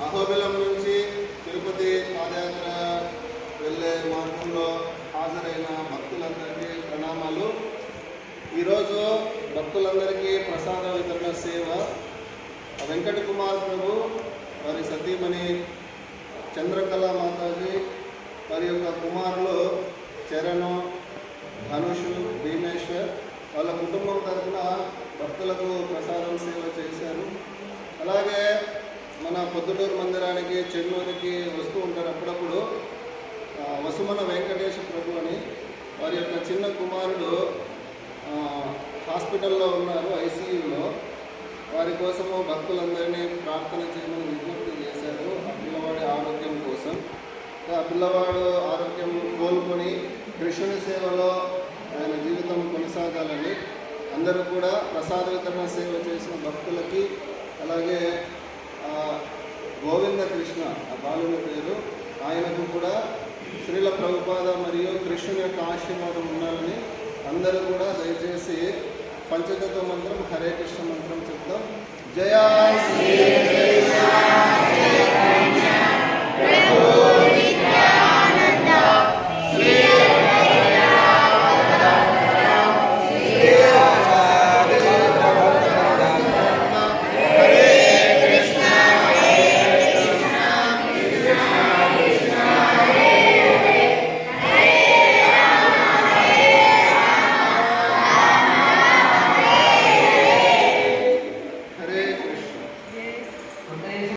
అహోబిలం నుంచి తిరుపతి పాదయాత్ర వెళ్ళే మార్గంలో హాజరైన భక్తులందరికీ ప్రణామాలు. ఈరోజు భక్తులందరికీ ప్రసాద వితరణ సేవ వెంకట కుమార్ ప్రభు, వారి సతీమణి చంద్రకళ మాతాజీ, వారి యొక్క కుమారులు చరణ్, ధనుష్, భీమేశ్వర్ వాళ్ళ కుటుంబం తరఫున భక్తులకు ప్రసాదం సేవ చేశారు. అలాగే మన పొద్దుటూరు మందిరానికి చెన్నూరికి వస్తూ ఉంటారు అప్పుడప్పుడు. వసుమన వెంకటేశ ప్రభు అని వారి యొక్క చిన్న కుమారుడు హాస్పిటల్లో ఉన్నారు, ఐసీయూలో. వారి కోసము భక్తులందరినీ ప్రార్థన చేయమని విజ్ఞప్తి చేశారు ఆ పిల్లవాడి ఆరోగ్యం కోసం. ఆ పిల్లవాడు ఆరోగ్యం కోలుకొని కృష్ణుని సేవలో ఆయన జీవితం కొనసాగాలని అందరూ కూడా ప్రసాద వితరణ సేవ చేసిన భక్తులకి, అలాగే గోవింద కృష్ణ ఆ బాలుని పేరు, ఆయనకు కూడా శ్రీల ప్రభుపాద మరియు కృష్ణుని యొక్క ఆశీర్వాదం ఉండాలని అందరూ కూడా దయచేసి పంచతత్వ మంత్రం, హరే కృష్ణ మంత్రం చెప్తాం. జయ శ్రీ